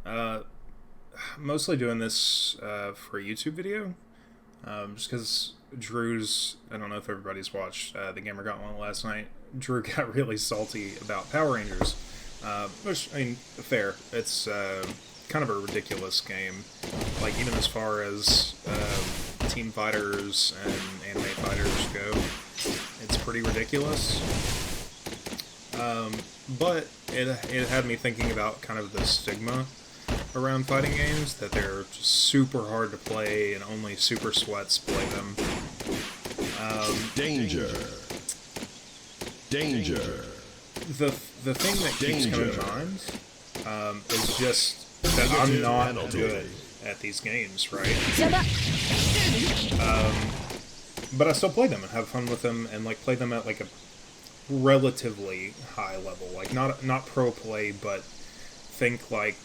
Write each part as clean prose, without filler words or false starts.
Uh, Mostly doing this for a YouTube video. Just because Drew's, I don't know if everybody's watched the Gamer Got One last night. Drew got really salty about Power Rangers, which, I mean, fair. It's kind of a ridiculous game. Like, even as far as team fighters and anime fighters go, it's pretty ridiculous. But it had me thinking about kind of the stigma around fighting games, that they're just super hard to play and only super sweats play them. Danger. Danger. The thing that keeps coming to mind is just that I'm not good at these games, right? But I still play them and have fun with them, and like play them at like a relatively high level, like not pro play, but think like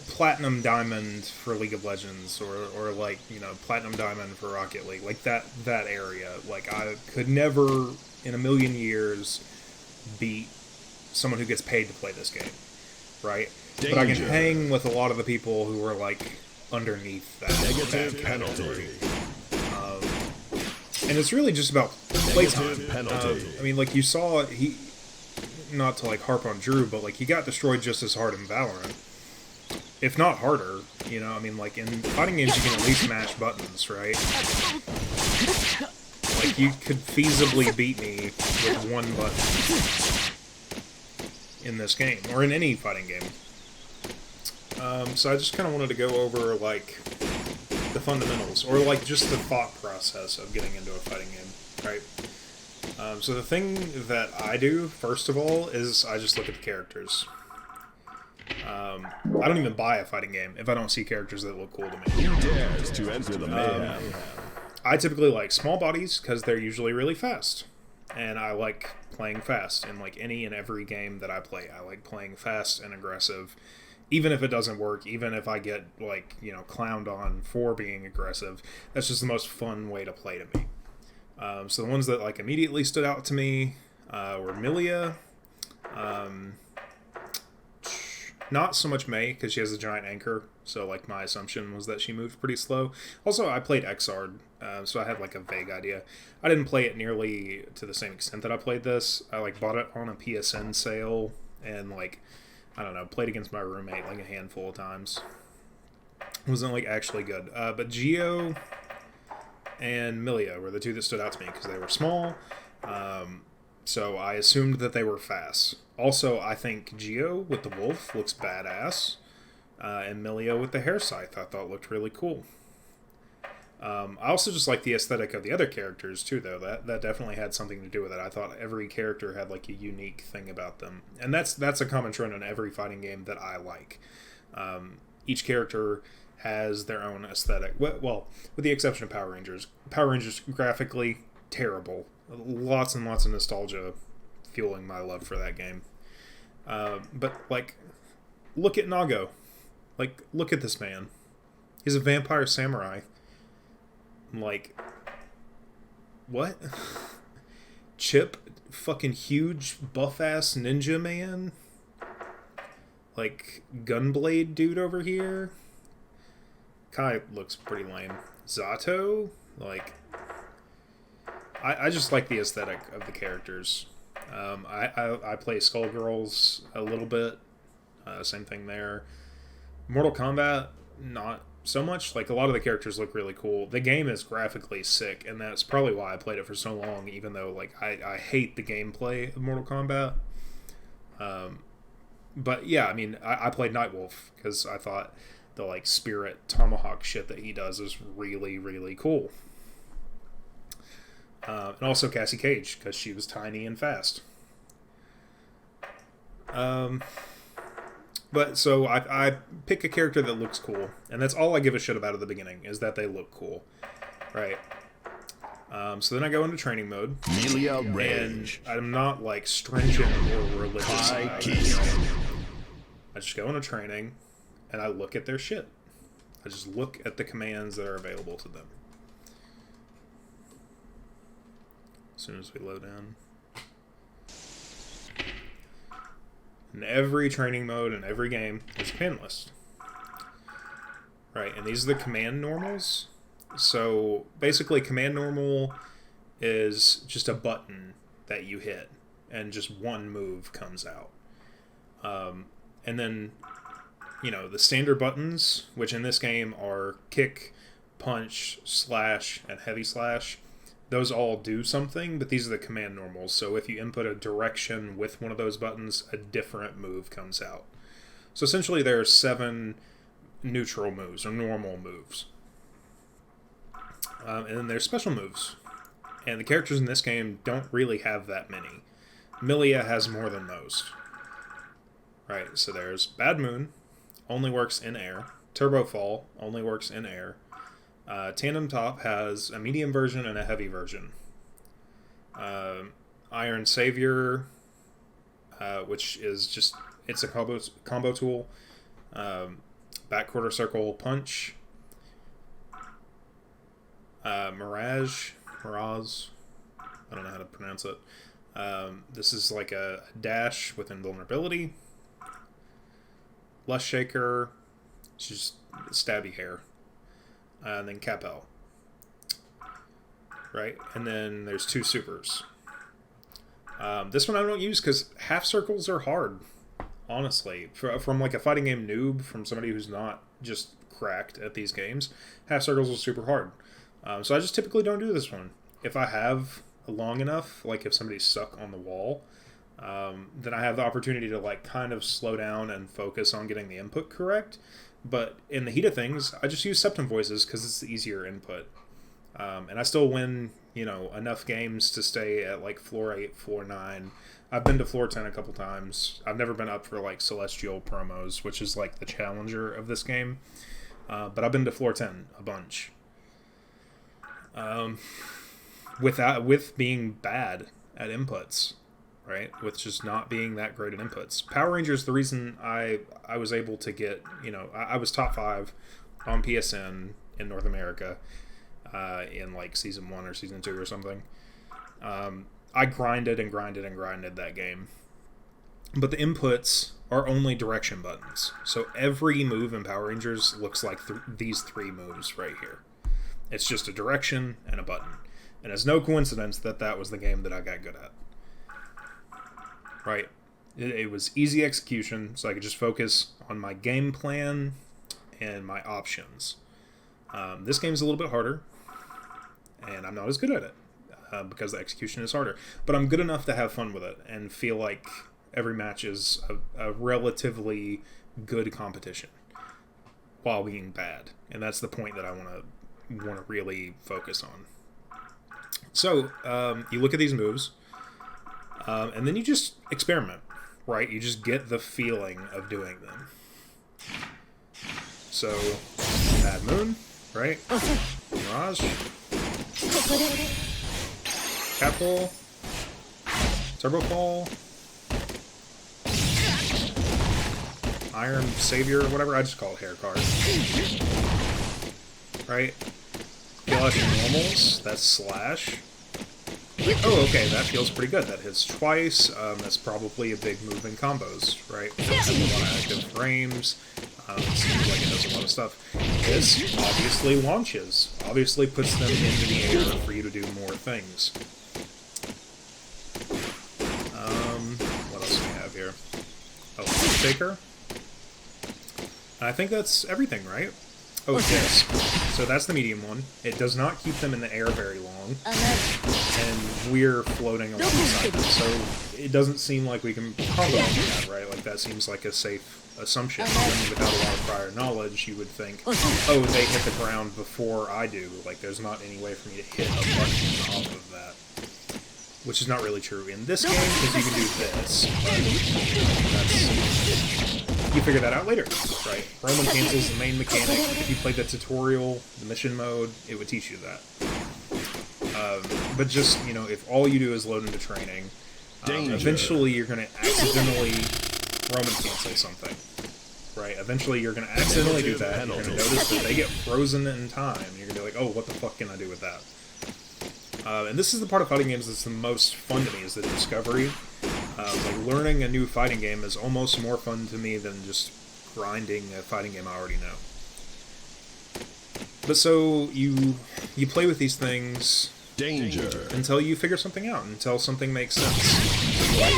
platinum diamond for League of Legends, or like, you know, platinum diamond for Rocket League, like that area. Like, I could never in a million years beat someone who gets paid to play this game, right? Danger. But I can hang with a lot of the people who are like underneath that. Negative penalty. And it's really just about playtime. Negative penalty. I mean, like, you saw he, not to like harp on Drew, but like he got destroyed just as hard in Valorant, if not harder. You know, I mean, like in fighting games, you can at least mash buttons, right? Like, you could feasibly beat me with one button in this game, or in any fighting game. So I just kind of wanted to go over like the fundamentals, or like just the thought process of getting into a fighting game, right? So the thing that I do, first of all, is I just look at the characters. I don't even buy a fighting game if I don't see characters that look cool to me. Who dares to enter the mayhem? I typically like small bodies because they're usually really fast. And I like playing fast in like any and every game that I play. I like playing fast and aggressive. Even if it doesn't work, even if I get, like, you know, clowned on for being aggressive, that's just the most fun way to play to me. So the ones that, like, immediately stood out to me were Milia. Not so much Mei, because she has a giant anchor, so, like, my assumption was that she moved pretty slow. Also, I played Xrd, so I had, like, a vague idea. I didn't play it nearly to the same extent that I played this. I, like, bought it on a PSN sale, and, like, I don't know, played against my roommate like a handful of times. It wasn't like actually good. But Geo and Milia were the two that stood out to me because they were small. So I assumed that they were fast. Also, I think Geo with the wolf looks badass. And Milia with the hair scythe I thought looked really cool. I also just like the aesthetic of the other characters too, though. That definitely had something to do with it. I thought every character had like a unique thing about them, and that's a common trend in every fighting game that I like. Each character has their own aesthetic. Well, with the exception of Power Rangers. Power Rangers graphically terrible. Lots and lots of nostalgia fueling my love for that game. But like, look at Nago. Like, look at this man. He's a vampire samurai. Like, what? Chip, fucking huge buff-ass ninja man? Like, Gunblade dude over here? Kai looks pretty lame. Zato? Like, I just like the aesthetic of the characters. I play Skullgirls a little bit. Same thing there. Mortal Kombat, not so much. Like, a lot of the characters look really cool. The game is graphically sick, and that's probably why I played it for so long, even though, like, I hate the gameplay of Mortal Kombat. But, yeah, I mean, I played Nightwolf, because I thought the, like, spirit tomahawk shit that he does is really, really cool. And also Cassie Cage, because she was tiny and fast. But, so, I pick a character that looks cool, and that's all I give a shit about at the beginning, is that they look cool. Right? So then I go into training mode, Melia and Rage. I'm not, like, stringent or religious. Kai I just go into training, and I look at their shit. I just look at the commands that are available to them. As soon as we load in. In every training mode, in every game, there's a command list. Right, and these are the command normals. So basically, command normal is just a button that you hit, and just one move comes out. And then, you know, the standard buttons, which in this game are kick, punch, slash, and heavy slash, those all do something, but these are the command normals. So if you input a direction with one of those buttons, a different move comes out. So essentially there are 7 neutral moves, or normal moves. And then there's special moves. And the characters in this game don't really have that many. Millia has more than most. Right, so there's Bad Moon, only works in air. Turbo Fall, only works in air. Tandem Top has a medium version and a heavy version. Iron Savior, which is just, it's a combo tool. Back quarter circle punch. Mirage, I don't know how to pronounce it. This is like a dash with invulnerability. Lust Shaker, it's just stabby hair. And then Capel. Right? And then there's 2 supers. This one I don't use because half circles are hard, honestly. From like a fighting game noob, from somebody who's not just cracked at these games, half circles are super hard. So I just typically don't do this one. If I have long enough, like if somebody's stuck on the wall, then I have the opportunity to like kind of slow down and focus on getting the input correct. But in the heat of things, I just use Septum Voices because it's the easier input. And I still win, you know, enough games to stay at like floor 8, floor 9. I've been to floor 10 a couple times. I've never been up for like Celestial promos, which is like the challenger of this game. But I've been to floor 10 a bunch. With being bad at inputs, right? With just not being that great at inputs. Power Rangers, the reason I was able to get, you know, I was top 5 on PSN in North America in like season 1 or season 2 or something. I grinded and grinded and grinded that game. But the inputs are only direction buttons. So every move in Power Rangers looks like these 3 moves right here. It's just a direction and a button. And it's no coincidence that that was the game that I got good at. Right? It was easy execution, so I could just focus on my game plan and my options. This game's a little bit harder, and I'm not as good at it because the execution is harder. But I'm good enough to have fun with it and feel like every match is a relatively good competition while being bad. And that's the point that I want to really focus on. So, you look at these moves, and then you just experiment, right? You just get the feeling of doing them. So, Bad Moon, right? Mirage. Capel. Turbo Fall. Iron Savior, whatever, I just call it hair card. Right? Normals, that's slash. Like, oh, okay, that feels pretty good. That hits twice. That's probably a big move in combos, right? It has a lot of active frames. It seems like it does a lot of stuff. This obviously launches. Obviously puts them into the air for you to do more things. What else do we have here? Oh, Shaker. I think that's everything, right? Oh, yes. So that's the medium one. It does not keep them in the air very long. And we're floating alongside them. So it doesn't seem like we can combo on that, right? Like, that seems like a safe assumption. And without a lot of prior knowledge, you would think, oh, they hit the ground before I do. Like, there's not any way for me to hit a button off of that. Which is not really true in this game, because you can do this. But that's... You figure that out later, right? Roman cancels the main mechanic. If you played the tutorial, the mission mode, it would teach you that. But just, you know, if all you do is load into training, eventually you're going to accidentally Roman cancel something, right? Eventually you're going to accidentally do that, and you're going to notice that they get frozen in time, and you're going to be like, oh, what the fuck can I do with that? And this is the part of fighting games that's the most fun to me, is the discovery. Like, learning a new fighting game is almost more fun to me than just grinding a fighting game I already know. But so, you play with these things... Danger. Until you figure something out, until something makes sense. Like,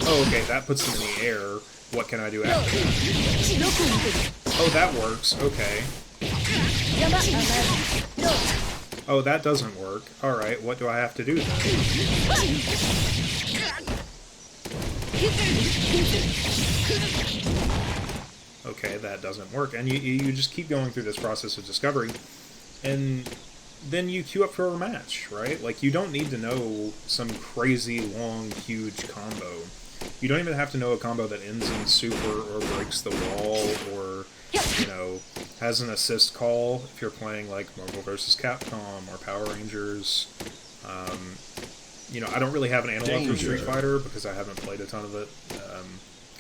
oh, okay, that puts them in the air. What can I do after that? Oh, that works. Okay. Oh, that doesn't work. Alright, what do I have to do then? Okay, that doesn't work. And you just keep going through this process of discovery, and then you queue up for a match, right? Like, you don't need to know some crazy, long, huge combo. You don't even have to know a combo that ends in super or breaks the wall or, you know, has an assist call if you're playing, like, Marvel vs. Capcom or Power Rangers. You know, I don't really have an analog for Street Fighter because I haven't played a ton of it.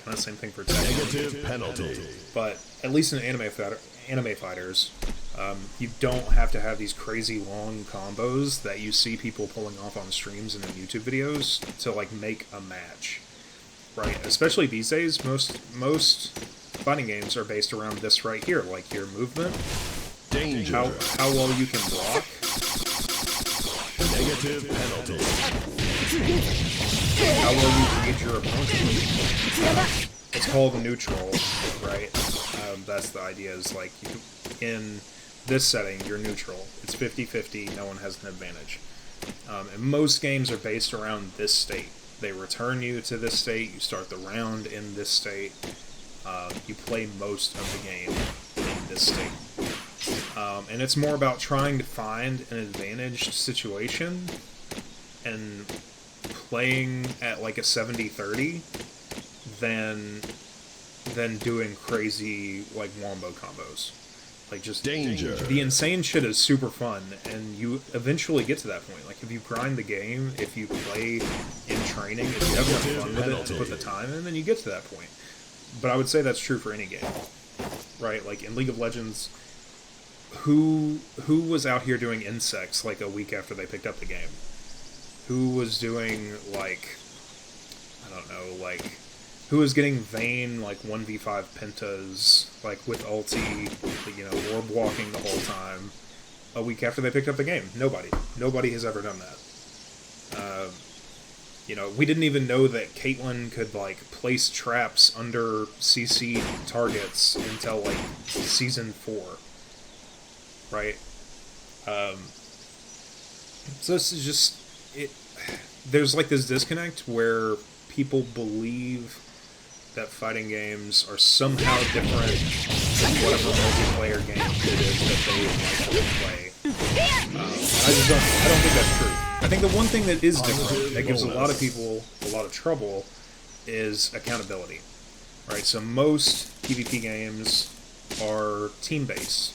Kind of same thing for Tekken. Negative penalty. But at least in anime fighters, you don't have to have these crazy long combos that you see people pulling off on streams and in YouTube videos to, like, make a match, right? Especially these days, most fighting games are based around this right here, like your movement, Danger. how well you can block. Negative penalty. How well you read your opponent. It's called neutral, right? That's the idea, is like, in this setting, you're neutral. It's 50-50, no one has an advantage. And most games are based around this state. They return you to this state, you start the round in this state, you play most of the game in this state. And it's more about trying to find an advantaged situation and playing at like a 70-30 than doing crazy, like, wombo combos. Like, just Danger. The insane shit is super fun, and you eventually get to that point. Like, if you grind the game, if you play in training, if you have fun with it and put the time in, then you get to that point. But I would say that's true for any game, right? Like, in League of Legends, who was out here doing insects, like, a week after they picked up the game? Who was doing, like, I don't know, like, who was getting Vayne, like, 1v5 pentas, like, with ulti, you know, orb walking the whole time, a week after they picked up the game? Nobody. Nobody has ever done that. You know, we didn't even know that Caitlyn could, like, place traps under CC targets until, like, Season 4. Right? So this is just... There's, like, this disconnect where people believe that fighting games are somehow different than whatever multiplayer game it is that they like to play. I don't think that's true. I think the one thing that is different, that gives a lot of people a lot of trouble, is accountability. Right? So most PvP games are team-based,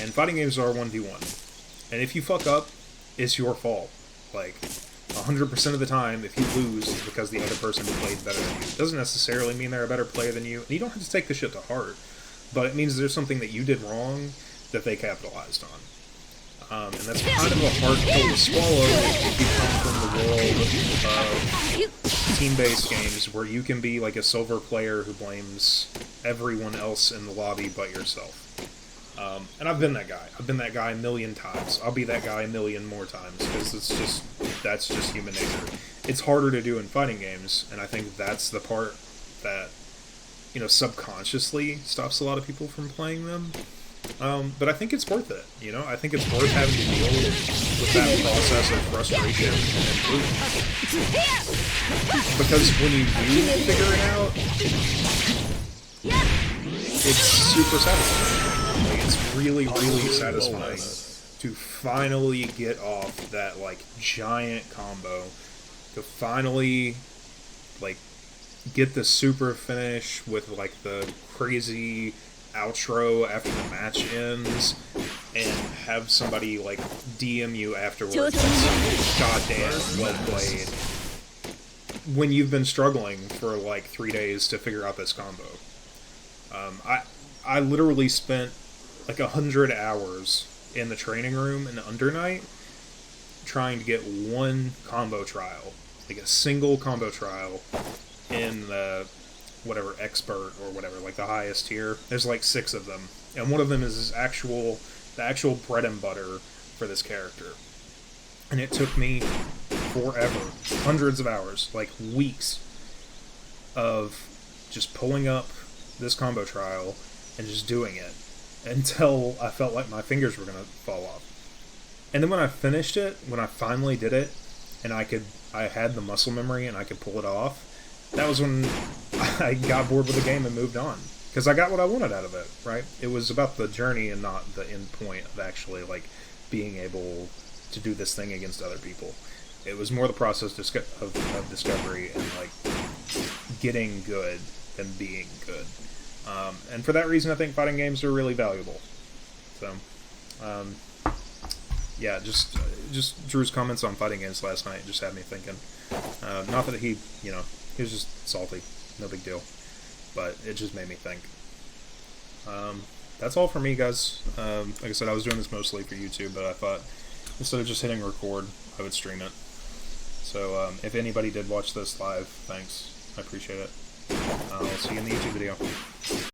and fighting games are 1v1. And if you fuck up, it's your fault. Like, 100% of the time, if you lose, it's because the other person played better than you. It doesn't necessarily mean they're a better player than you, and you don't have to take the shit to heart, but it means there's something that you did wrong that they capitalized on. And that's kind of a hard pill to swallow if you come from the world of team-based games where you can be like a silver player who blames everyone else in the lobby but yourself. And I've been that guy. I've been that guy a million times. I'll be that guy a million more times, because that's just human nature. It's harder to do in fighting games, and I think that's the part that, you know, subconsciously stops a lot of people from playing them. But I think it's worth it, you know? I think it's worth having to deal with that process of frustration and improvement. Because when you do figure it out, it's super satisfying. Like, it's really, really satisfying to finally get off that, like, giant combo, to finally, like, get the super finish with, like, the crazy outro after the match ends, and have somebody, like, DM you afterwards and say, "Goddamn, well played," when you've been struggling for, like, 3 days to figure out this combo. I literally spent like 100 hours in the training room in Under Night trying to get one combo trial like a single combo trial in the whatever expert or whatever, like the highest tier. There's like 6 of them, and one of them is the actual bread and butter for this character. And it took me forever, hundreds of hours, like weeks, of just pulling up this combo trial and just doing it until I felt like my fingers were gonna fall off. And then when I finished it, when I finally did it, and I had the muscle memory and I could pull it off, that was when I got bored with the game and moved on. Because I got what I wanted out of it, right? It was about the journey and not the end point of actually, like, being able to do this thing against other people. It was more the process of discovery and, like, getting good than being good. And for that reason, I think fighting games are really valuable. So, yeah, just Drew's comments on fighting games last night just had me thinking. Not that he was just salty, no big deal, but it just made me think. That's all for me, guys. Like I said, I was doing this mostly for YouTube, but I thought instead of just hitting record, I would stream it. So if anybody did watch this live, thanks. I appreciate it. I'll see you in the YouTube video.